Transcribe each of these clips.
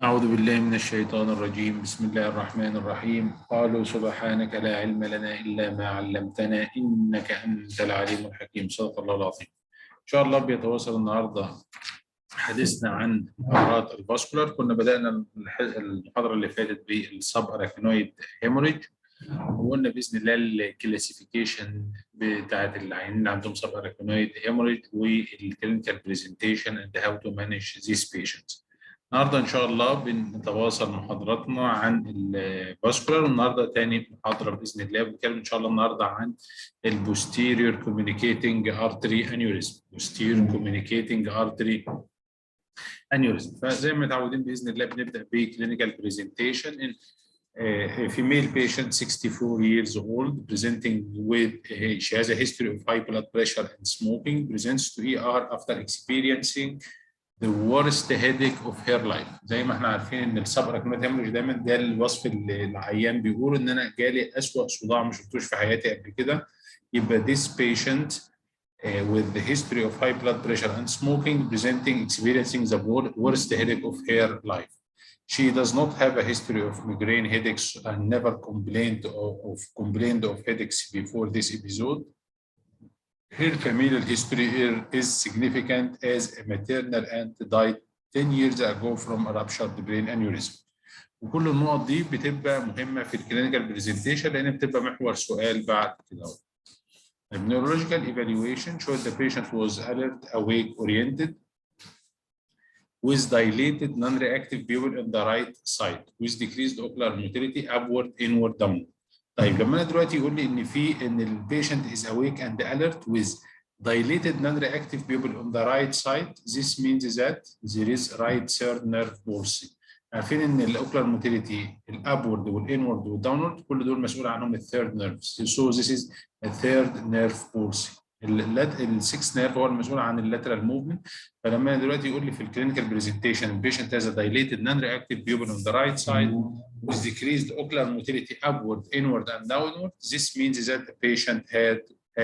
أعوذ بالله من الشيطان الرجيم. بسم الله الرحمن الرحيم. قالوا سبحانك لا علم لنا إلا ما علمتنا إنك أنت العليم الحكيم. صدق الله العظيم. إن شاء الله بيتواصل النهاردة حديثنا عن أمراض الفاسكولار. كنا بدأنا المحاضرة اللي فاتت بالسب أراكنويد هيموريج، وقلنا بإذن الله الكلاسيفيكيشن بتاعت العيانين اللي عندهم سب أراكنويد هيموريج والكلينيكال بريزنتيشن and how to manage these patients. النهارده ان شاء الله بنتواصل محاضراتنا عن الفاسكولار، والنهارده تاني محاضره باذن الله بنتكلم ان شاء الله النهارده عن البوستيريور كوميونيكيتنج ارتري انيوريزم. بوستيريور كوميونيكيتنج ارتري انيوريزم. فزي ما متعودين باذن الله بنبدا بكلينيكال برزنتيشن ان a female patient 64 years old presenting with she has a history of high blood pressure and smoking, presents to ER after experiencing the worst headache of her life. زي ما احنا عارفين ان السب اراكنويد هيموريج دايما ده الوصف اللي العيان بيقول ان انا جالي اسوأ صداع ما شفتوش في حياتي قبل كده. يبقى this patient with the history of high blood pressure and smoking experiencing the worst headache of her life. She does not have a history of migraine headaches and never complained of headaches before this episode. Her familial history is significant as a maternal aunt died 10 years ago from a ruptured brain aneurysm. وكل النقط دي بتبقى مهمة في الكلينيكال برزنتيشن لأن بتبقى محور سؤال بعد كده. The neurological evaluation showed the patient was alert, awake, oriented, with dilated non-reactive pupil on the right side, with decreased ocular motility upward, inward, downward. طيب لما انا دلوقتي يقول لي ان البيشنت is awake and alert with dilated non-reactive pupil on the right side, this means that there is right third nerve palsy. عارفين ان الاوكلر موتيليتي الابورد والانورد والداونورد كل دول مسؤول عنهم الثيرد نيرفز. So this is a third nerve palsy. السكس نيرف هو المسؤول عن اللاترال موفمنت. فلما دلوقتي يقول لي في الكلينيكال برزنتيشن البيشنت has a dilated non-reactive pupil on the right side with decreased ocular motility upward, inward, and downward, this means that the patient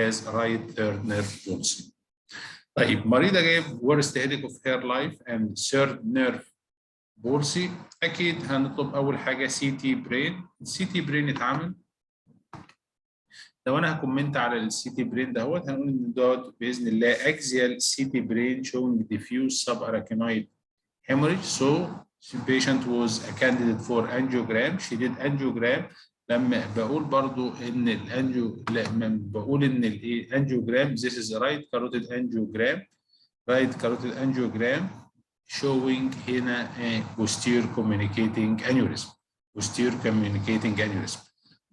has right third nerve palsy. طيب مريضه جايب worst headache of her life and third nerve palsy، اكيد هنطلب اول حاجه سي تي برين. السي تي برين اتعمل. لو انا هكومنت على السي تي برين دهوت هنقول ان دوت باذن الله اكزيال سي تي برين showing diffuse subarachnoid hemorrhage. So the patient was a candidate for angiogram. She did angiogram. لما بقول برضو ان لما بقول ان الانجيوجرام this is right carotid angiogram, right carotid angiogram showing هنا posterior communicating aneurysm. posterior communicating aneurysm.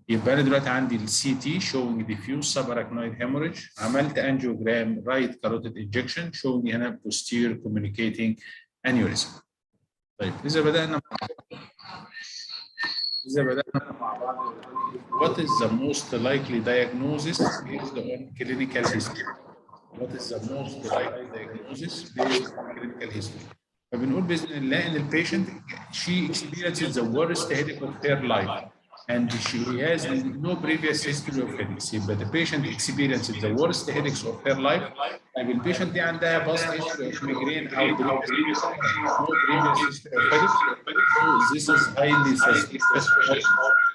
يبقى انا دلوقتي عندي السي تي showing diffuse subarachnoid hemorrhage، عملت angiogram right carotid injection showing هنا posterior communicating aneurysm. طيب إذا بدأنا مع بعض what is the most likely diagnosis based on clinical history? What is the most likely diagnosis based on clinical history? فبنقول بإذن الله إن البيشنت she experienced the worst headache of her life and she has no previous history of headaches. But the patient experienced the worst headaches of her life. طيب البيشنت دي عندها past history of migraine أو no previous history of headaches. So this is highly suspicious of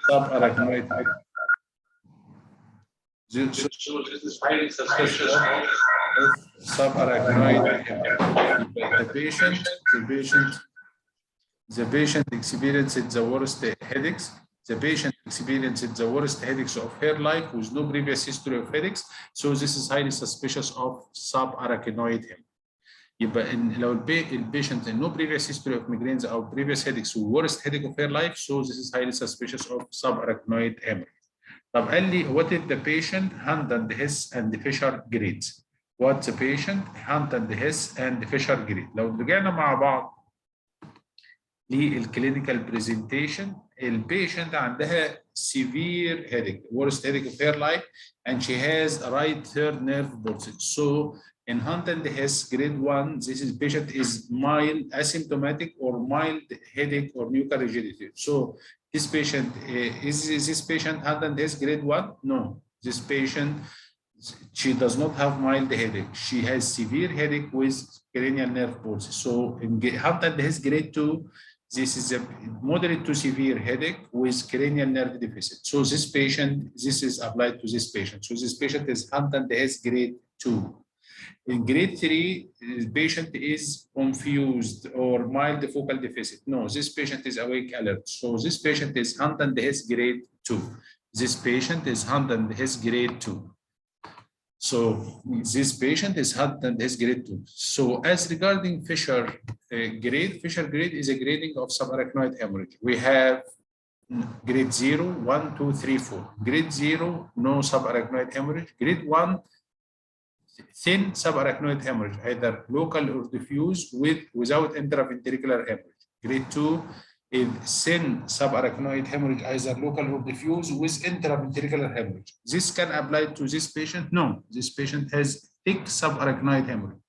subarachnoid headache. So this is highly suspicious of subarachnoid headache. The patient experienced the worst headaches. The patient experienced the worst headaches of her life with no previous history of headaches. So this is highly suspicious of subarachnoid hemorrhage. يبقى لو البيشنت no previous history of migraines أو previous headaches worst headache of her life, so this is highly suspicious of subarachnoid hemorrhage. طب قال لي what if the patient Hunt and Hess and Fisher grades? What the patient Hunt and Hess and Fisher grade؟ لو رجعنا مع بعض للكلينيكال برزنتيشن البيشنت عندها severe headache, worst headache of her life, and she has a right third nerve palsy. So in Hunt and Hess grade 1, this is patient is mild asymptomatic or mild headache or nuchal rigidity. So this patient is this patient Hunt and Hess grade 1? No, this patient she does not have mild headache. She has severe headache with cranial nerve palsy. So in Hunt and Hess grade 2, This is a moderate to severe headache with cranial nerve deficit. So this patient, this is applied to this patient. So this patient is Huntington disease grade 2. In grade 3, the patient is confused or mild focal deficit. No, this patient is awake alert. So this patient is Huntington disease grade 2. This patient is Huntington disease grade 2. So this patient is Huntington disease grade 2. So as regarding Fisher grade is a grading of subarachnoid hemorrhage. We have grade 0, 1, 2, 3, 4. Grade 0, no subarachnoid hemorrhage. Grade 1, thin subarachnoid hemorrhage, either local or diffuse without intraventricular hemorrhage. Grade 2 is thin subarachnoid hemorrhage, either local or diffuse with intraventricular hemorrhage. This can apply to this patient? No, this patient has thick subarachnoid hemorrhage.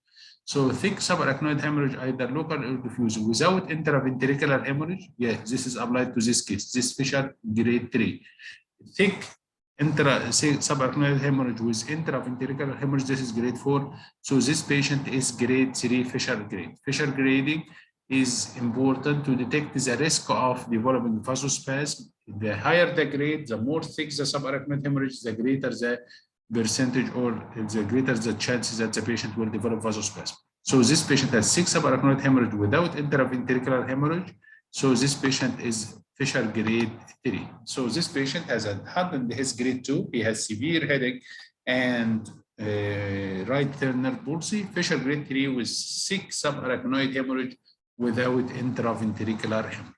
So thick subarachnoid hemorrhage, either local or diffuse without intraventricular hemorrhage, yes, this is applied to this case. This Fisher grade 3. Thick subarachnoid hemorrhage with intraventricular hemorrhage, this is grade 4. So this patient is grade 3 Fisher grade. Fisher grading is important to detect the risk of developing vasospasm. The higher the grade, the more thick the subarachnoid hemorrhage, the greater the percentage or the greater the chances that the patient will develop vasospasm. So this patient has thick subarachnoid hemorrhage without intraventricular hemorrhage. So this patient is Fisher grade 3. So this patient has a Huntington disease grade 2. He has severe headache and right nerve palsy. Fisher grade 3 with thick subarachnoid hemorrhage without intraventricular hemorrhage.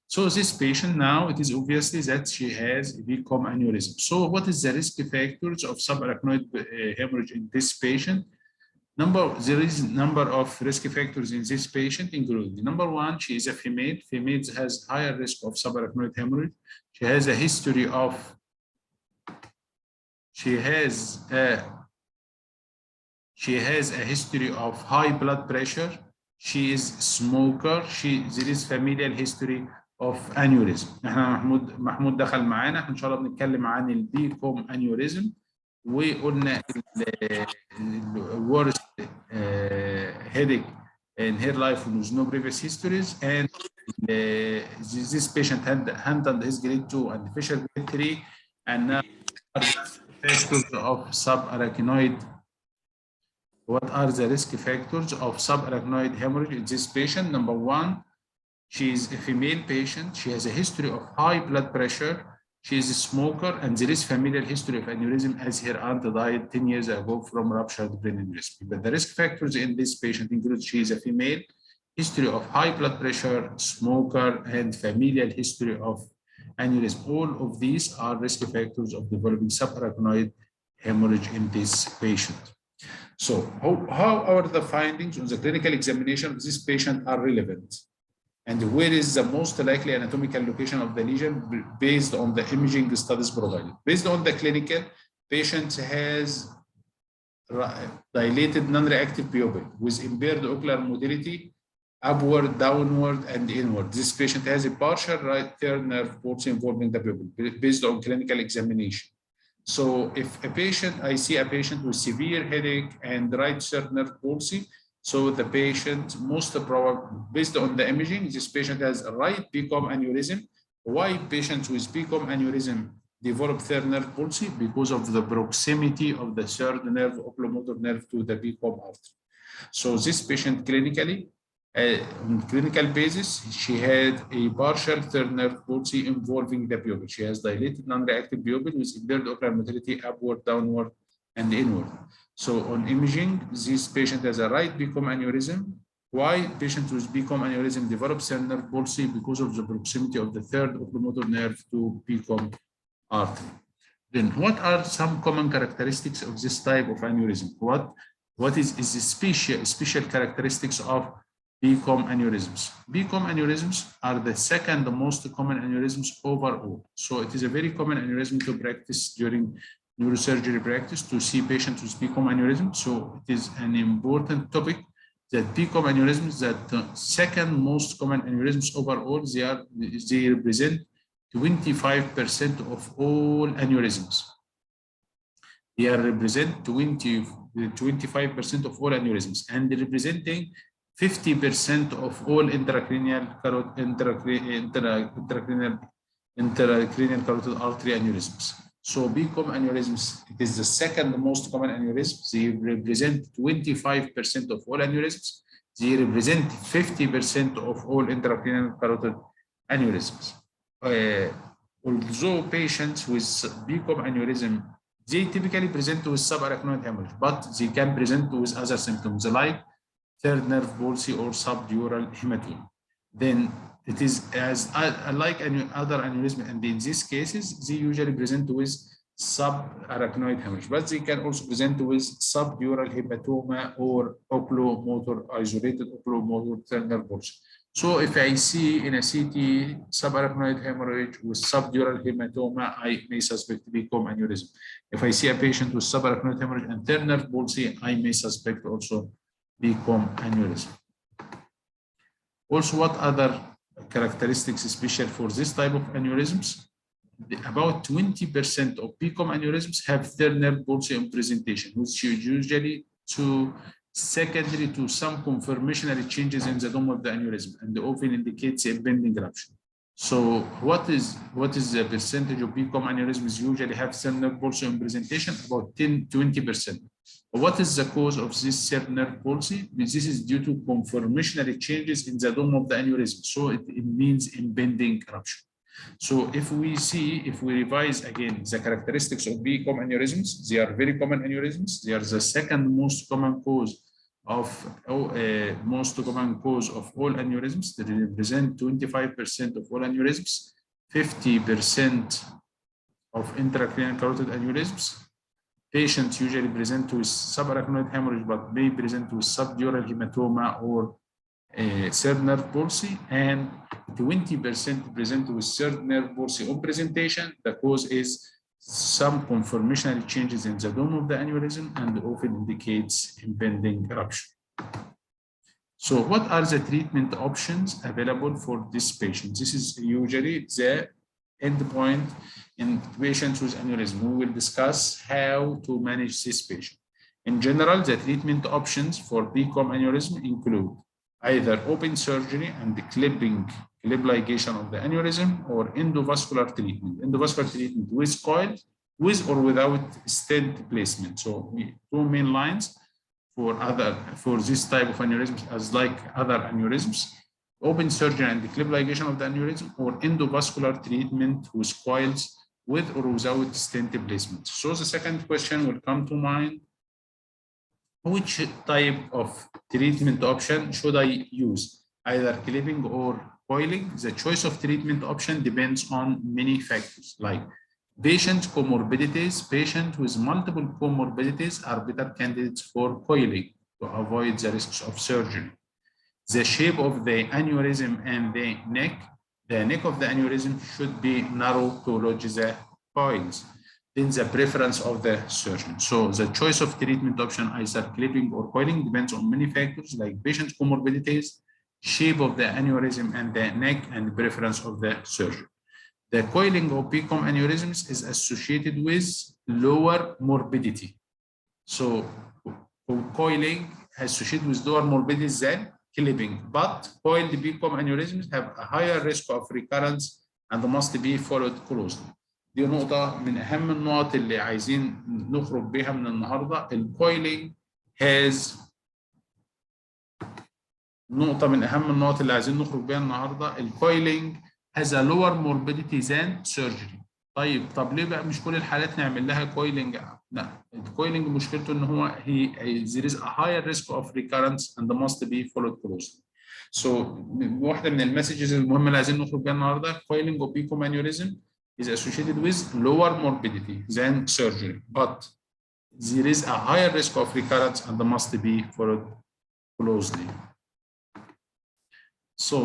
So this patient now, it is obviously that she has become aneurysm. So what is the risk factors of subarachnoid hemorrhage in this patient? There is a number of risk factors in this patient, including number 1, she is a female. Females has higher risk of subarachnoid hemorrhage. She has a history of high blood pressure. She is smoker. There is familial history of aneurysm. احنا محمود دخل معانا، ان شاء الله بنتكلم عن البيكوم aneurysm، وقلنا worst headache in her life with no previous histories, and this patient had Huntington disease grade 2 and Fisher grade 3, and now factors of subarachnoid. What are the risk factors of subarachnoid hemorrhage in this patient? Number 1, she is a female patient. She has a history of high blood pressure. She is a smoker, and there is familial history of aneurysm as her aunt died 10 years ago from ruptured brain aneurysm. But the risk factors in this patient include she is a female, history of high blood pressure, smoker, and familial history of aneurysm. All of these are risk factors of developing subarachnoid hemorrhage in this patient. So how are the findings on the clinical examination of this patient are relevant? And where is the most likely anatomical location of the lesion based on the imaging studies provided? Based on the clinical, patient has dilated non-reactive pupil with impaired ocular motility, upward, downward, and inward. This patient has a partial right third nerve palsy involving the pupil based on clinical examination. So if I see a patient with severe headache and right third nerve palsy, so the patient, most probably, based on the imaging, this patient has right PCOM aneurysm. Why patients with PCOM aneurysm develop third nerve palsy? Because of the proximity of the third nerve, oculomotor nerve, to the PCOM artery. So this patient clinically, on clinical basis, she had a partial third nerve palsy involving the pupil. She has dilated non-reactive pupil with impaired ocular motility, upward, downward, and inward. So on imaging, this patient has a right PCOM aneurysm. Why patients with PCOM aneurysm develop third nerve palsy? Because of the proximity of the third oculomotor nerve to PCOM artery. Then what are some common characteristics of this type of aneurysm? What is the special characteristics of PCOM aneurysms? PCOM aneurysms are the second most common aneurysms overall. So it is a very common aneurysm to practice during neurosurgery practice, to see patients with PCOM aneurysm. So it is an important topic that PCOM aneurysms, that the second most common aneurysms overall, they represent 25% of all aneurysms. They represent 25% of all aneurysms, and representing 50% of all intracranial carotid artery aneurysms. So BCOM aneurysms, it is the second most common aneurysm. They represent 25% of all aneurysms. They represent 50% of all intracranial carotid aneurysms. Although patients with BCOM aneurysm, they typically present with subarachnoid hemorrhage, but they can present with other symptoms like third nerve palsy or subdural hematoma. Then it is as like any other aneurysm, and in these cases, they usually present with subarachnoid hemorrhage, but they can also present with subdural hematoma or oculomotor, isolated oculomotor third nerve palsy. So if I see in a CT subarachnoid hemorrhage with subdural hematoma, I may suspect BCOM aneurysm. If I see a patient with subarachnoid hemorrhage and third nerve palsy, I may suspect also BCOM aneurysm. Also, what other characteristics special for this type of aneurysms? About 20% of BCOM aneurysms have third nerve palsy on presentation, which is usually secondary to some conformational changes in the dome of the aneurysm, and often indicates impending rupture. So what is the percentage of BCOM aneurysms usually have third nerve palsy on presentation? About 10-20%. What is the cause of this third nerve palsy? This is due to conformational changes in the dome of the aneurysm. So it means impending rupture. So if we revise again the characteristics of BCOM aneurysms, they are very common aneurysms. They are the second most common cause of all aneurysms. They represent 25% of all aneurysms, 50% of intracranial carotid aneurysms. Patients usually present with subarachnoid hemorrhage, but may present with subdural hematoma or third nerve palsy, and 20% present with third nerve palsy on presentation. The cause is some conformational changes in the dome of the aneurysm and often indicates impending rupture. So what are the treatment options available for this patient? This is usually the endpoint in patients with aneurysm. We will discuss how to manage this patient. In general, the treatment options for BCOM aneurysm include either open surgery and the clip ligation of the aneurysm, or endovascular treatment. Endovascular treatment with coil, with or without stent placement. So two main lines for this type of aneurysms, as like other aneurysms: open surgery and the clip ligation of the aneurysm, or endovascular treatment with coils, with or without stent placement. So the second question will come to mind: which type of treatment option should I use, either clipping or coiling? The choice of treatment option depends on many factors, like patient comorbidities. Patients with multiple comorbidities are better candidates for coiling to avoid the risks of surgery. The shape of the aneurysm and the neck of the aneurysm should be narrow to lodge the coils. Then the preference of the surgeon. So the choice of treatment option, either clipping or coiling, depends on many factors like patient comorbidities, shape of the aneurysm and the neck, and preference of the surgeon. The coiling of BCOM aneurysms is associated with lower morbidity. So coiling is associated with lower morbidity than clipping, but coiled BCOM aneurysms have a higher risk of recurrence and must be followed closely. دي نقطة من أهم النقط اللي عايزين نخرج بيها من النهاردة. الكويلينج has نقطة من أهم النقط اللي عايزين نخرج بيها النهاردة. الكويلينج has a lower morbidity than surgery. طب ليه بقى مش كل الحالات نعمل لها كويلينج؟ لا، الكويلينج مشكلته إن هو there is a higher risk of recurrence and must be followed closely. So واحدة من المسجز المهمة اللي عايزين نخرج بيها النهاردة: coiling of BCOM aneurysm is associated with lower morbidity than surgery, but there is a higher risk of recurrence and must be followed closely. So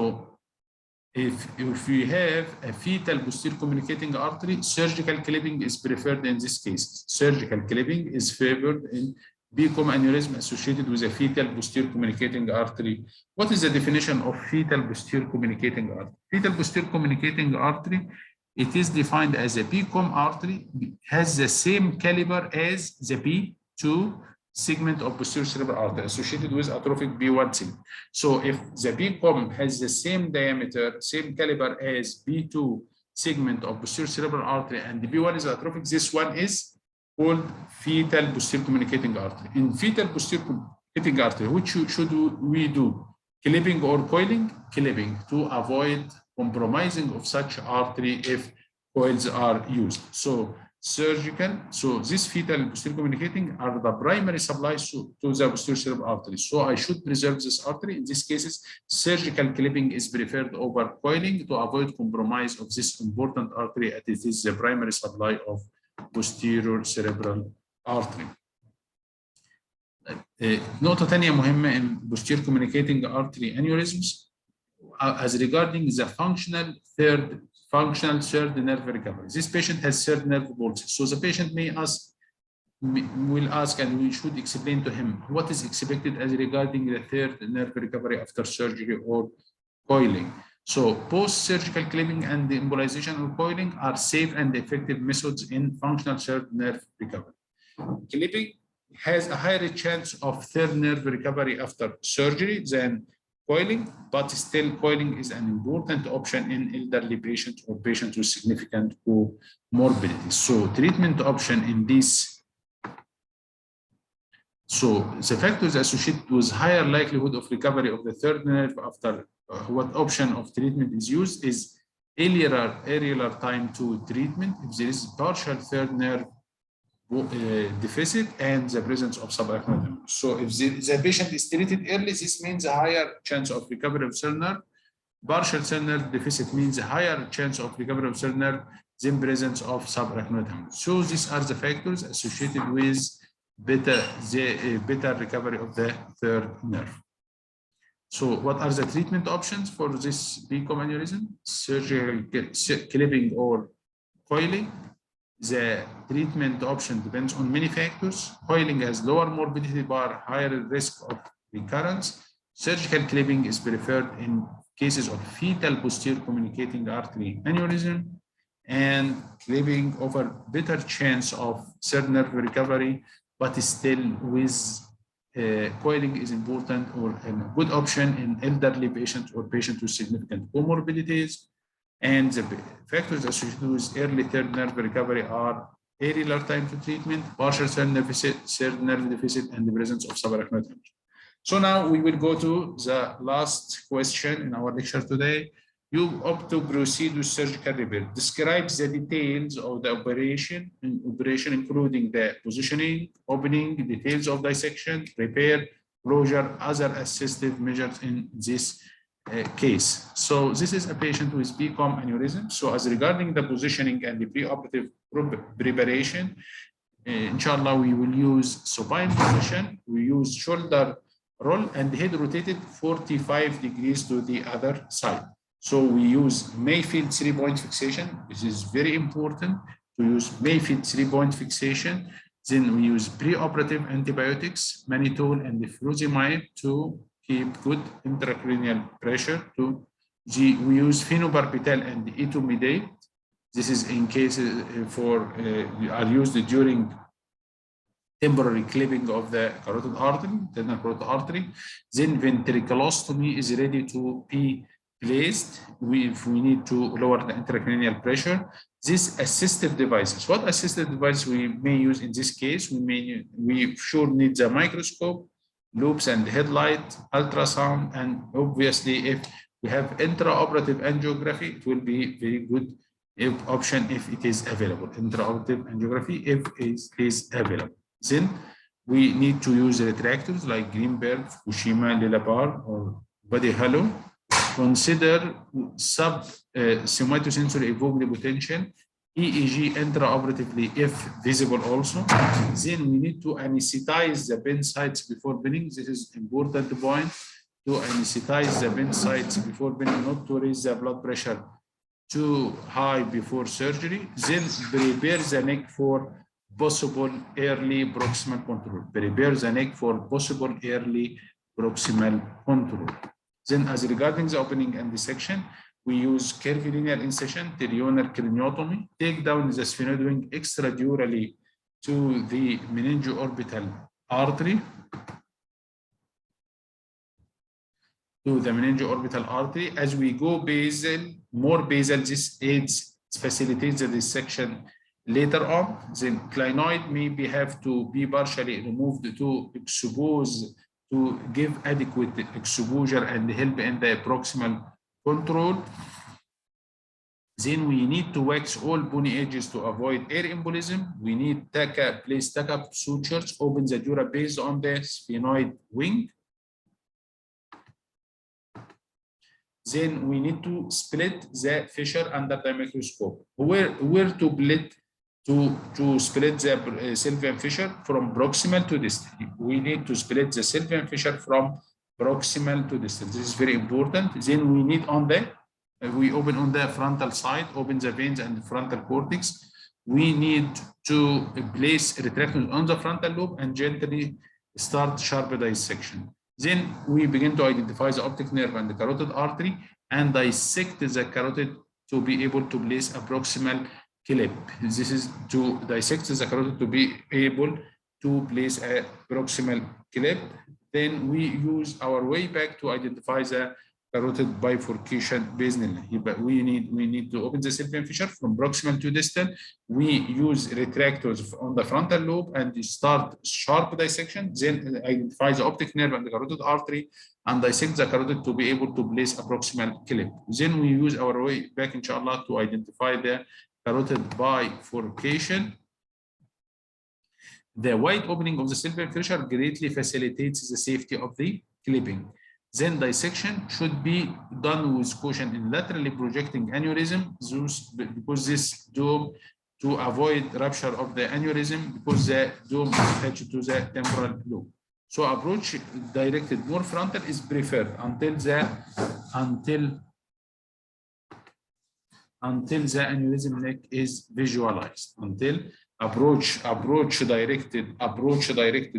if we have a fetal posterior communicating artery, surgical clipping is preferred in this case. Surgical clipping is favored in BCOM aneurysm associated with a fetal posterior communicating artery. What is the definition of fetal posterior communicating artery? Fetal posterior communicating artery, it is defined as a BCOM artery has the same caliber as the P2, segment of posterior cerebral artery associated with atrophic B1 segment. So if the BCOM has the same diameter, same caliber as B2 segment of posterior cerebral artery and the B1 is atrophic, this one is called fetal posterior communicating artery. In fetal posterior communicating artery, which should we do? Clipping or coiling? Clipping, to avoid compromising of such artery if coils are used. So surgical, so this fetal posterior communicating are the primary supplies to the posterior cerebral artery. So I should preserve this artery. In these cases, surgical clipping is preferred over coiling to avoid compromise of this important artery as it is the primary supply of posterior cerebral artery. نقطة تانية مهمة in posterior communicating artery aneurysms as regarding the functional third nerve recovery. This patient has third nerve pulses. So the patient will ask and we should explain to him what is expected as regarding the third nerve recovery after surgery or coiling. So post-surgical clipping and the embolization or coiling are safe and effective methods in functional third nerve recovery. Clipping has a higher chance of third nerve recovery after surgery than coiling, but still coiling is an important option in elderly patients or patients with significant comorbidities. So treatment option in this. So the factors associated with higher likelihood of recovery of the third nerve after what option of treatment is used is earlier time to treatment if there is partial third nerve deficit and the presence of subarachnoid hemorrhage. So if the patient is treated early, this means a higher chance of recovery of third nerve. Partial third nerve deficit means a higher chance of recovery of third nerve than presence of subarachnoid hemorrhage. So these are the factors associated with better recovery of the third nerve. So what are the treatment options for this BCOM aneurysm? Surgical clipping or coiling. The treatment option depends on many factors. Coiling has lower morbidity bar, higher risk of recurrence. Surgical clipping is preferred in cases of fetal posterior communicating artery aneurysm, and clipping over better chance of third nerve recovery, but still with coiling is important or a good option in elderly patients or patients with significant comorbidities. And the factors associated with early third nerve recovery are earlier time to treatment, partial third nerve deficit, and the presence of subarachnoid hemorrhage. So now we will go to the last question in our lecture today. You opt to proceed with surgical repair. Describe the details of the operation including the positioning, opening, details of dissection, repair, closure, other assistive measures in this case. So this is a patient with BCOM aneurysm. So as regarding the positioning and the preoperative preparation, inshallah, we will use supine position. We use shoulder roll and head rotated 45 degrees to the other side. So we use Mayfield 3-point fixation. This is very important to use Mayfield 3-point fixation. Then we use preoperative antibiotics, mannitol and furosemide to keep good intracranial pressure. We use phenobarbital and etomidate. This is in cases are used during temporary clipping of the carotid artery, internal carotid artery. Then ventriculostomy is ready to be placed if we need to lower the intracranial pressure. These assistive devices, what assistive device we may use in this case? We sure need the microscope, loops and headlight, ultrasound, and obviously if we have intraoperative angiography, it will be very good option if it is available. Intraoperative angiography if it is available. Then we need to use retractors like Greenberg, Fukushima, Lillapar, or Body Halo. Consider somatosensory evoked potential, EEG intraoperatively if visible also. Then we need to anesthetize the bend sites before bending. This is important point, to anesthetize the bend sites before bending, not to raise the blood pressure too high before surgery. Then prepare the neck for possible early proximal control. Prepare the neck for possible early proximal control. Then as regarding the opening and dissection, we use curvilinear incision, terionar craniotomy, take down the sphenoid wing extradurally to the meningoorbital artery to the meningeorbital artery. As we go basal, more basal, this aids, facilitates the dissection later on. Then clinoid maybe have to be partially removed to expose, to give adequate exposure and help in the proximal control. Then we need to wax all bony edges to avoid air embolism. We need place tack-up sutures, open the dura based on the sphenoid wing. Then we need to split the fissure under the microscope. Where to split the sylvian fissure from proximal to distal? We need to split the sylvian fissure from proximal to distal. This is very important. Then we need on the we open on the frontal side, open the veins and the frontal cortex. We need to place retractors on the frontal lobe and gently start sharp dissection. Then we begin to identify the optic nerve and the carotid artery and dissect the carotid to be able to place a proximal clip. This is to dissect the carotid to be able to place a proximal clip. Then we use our way back to identify the carotid bifurcation basally. But we need to open the sylvian fissure from proximal to distal. We use retractors on the frontal lobe and start sharp dissection. Then identify the optic nerve and the carotid artery and dissect the carotid to be able to place a proximal clip. Then we use our way back, inshallah, to identify the carotid bifurcation. The wide opening of the sylvian fissure greatly facilitates the safety of the clipping. Then dissection should be done with caution in laterally projecting aneurysm, because this dome, to avoid rupture of the aneurysm, because the dome is attached to the temporal lobe. So approach directed more frontal is preferred until the aneurysm neck is visualized. Until approach directed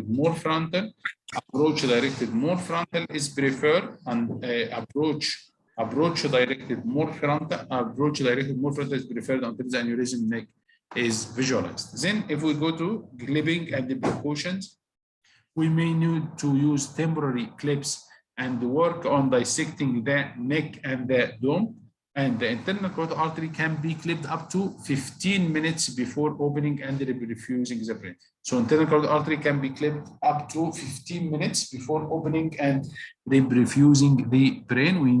more frontal. Approach directed more frontal is preferred, and approach directed more frontal is preferred until the aneurysm neck is visualized. Then if we go to clipping and the precautions, we may need to use temporary clips and work on dissecting the neck and the dome. And the internal carotid artery can be clipped up to 15 minutes before opening and refusing the brain. So internal carotid artery can be clipped up to 15 minutes before opening and refusing the brain. We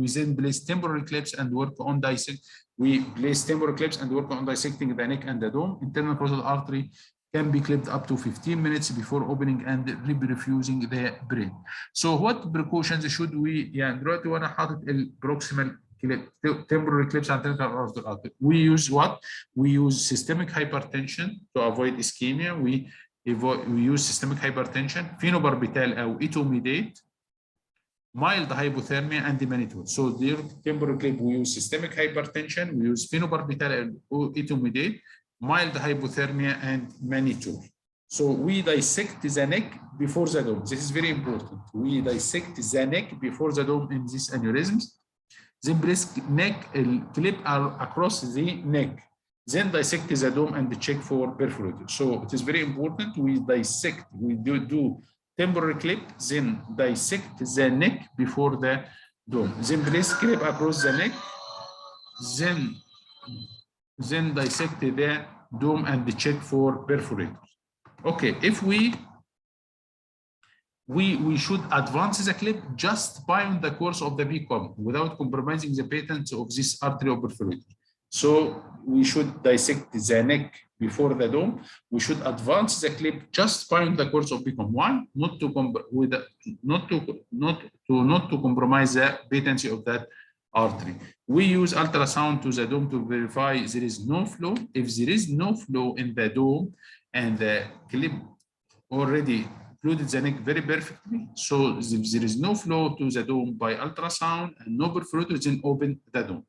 then place temporary clips and work on dissecting. We place temporary clips and work on dissecting the neck and the dome. Internal carotid artery can be clipped up to 15 minutes before opening and refusing the brain. So what precautions should we, دلوقتي وانا حاطط البروكسيمال temporary clips and carotid artery. We use what? We use systemic hypertension to avoid ischemia. We use systemic hypertension, phenobarbital او etomidate, mild hypothermia, and mannitol. So the temporary clip, we use systemic hypertension, we use phenobarbital or etomidate, mild hypothermia, and mannitol. So we dissect the neck before the dome. This is very important. We dissect the neck before the dome in these aneurysms. Then place neck clip across the neck. Then dissect the dome and check for perforated. So it is very important. We dissect. We do temporary clip. Then dissect the neck before the dome. Then place clip across the neck. Then dissect the dome and check for perforators. Okay, if we should advance the clip just beyond the course of the BCOM without compromising the patent of this artery or perforator. So we should dissect the neck before the dome. We should advance the clip just beyond the course of BCOM. Why? Not to compromise the patency of that artery. We use ultrasound to the dome to verify there is no flow. If there is no flow in the dome and the clip already occluded the neck very perfectly, so if there is no flow to the dome by ultrasound and no perforator, then open the dome.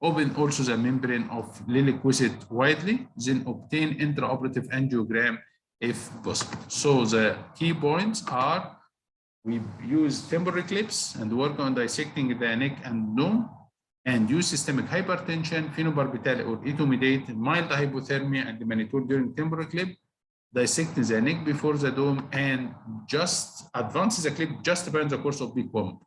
Open also the membrane of Lilliquicid widely, then obtain intraoperative angiogram if possible. So the key points are: we use temporary clips and work on dissecting the neck and dome, and use systemic hypertension, phenobarbital or etomidate, mild hypothermia, and mannitol during temporary clip. dissect the neck before the dome, and just advance the clip just behind the course of big bomb.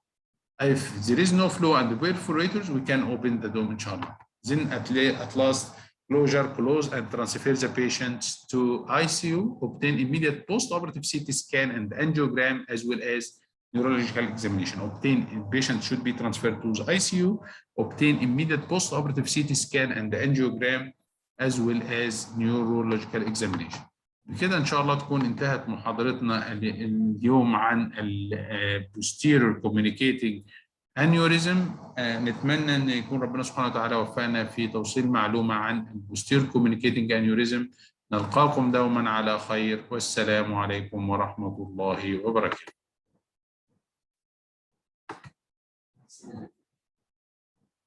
If there is no flow and perforators, we can open the dome, inshallah. Then at last, closure, close and transfer the patient to ICU, obtain immediate post-operative CT scan and angiogram, as well as neurological examination. Patient should be transferred to the ICU, obtain immediate post-operative CT scan and angiogram, as well as neurological examination. بكده ان شاء الله تكون انتهت محاضرتنا اليوم عن posterior communicating aneurysm. نتمنى ان يكون ربنا سبحانه وتعالى وفقنا في توصيل معلومه عن posterior communicating aneurysm. نلقاكم دوما على خير، والسلام عليكم ورحمه الله وبركاته.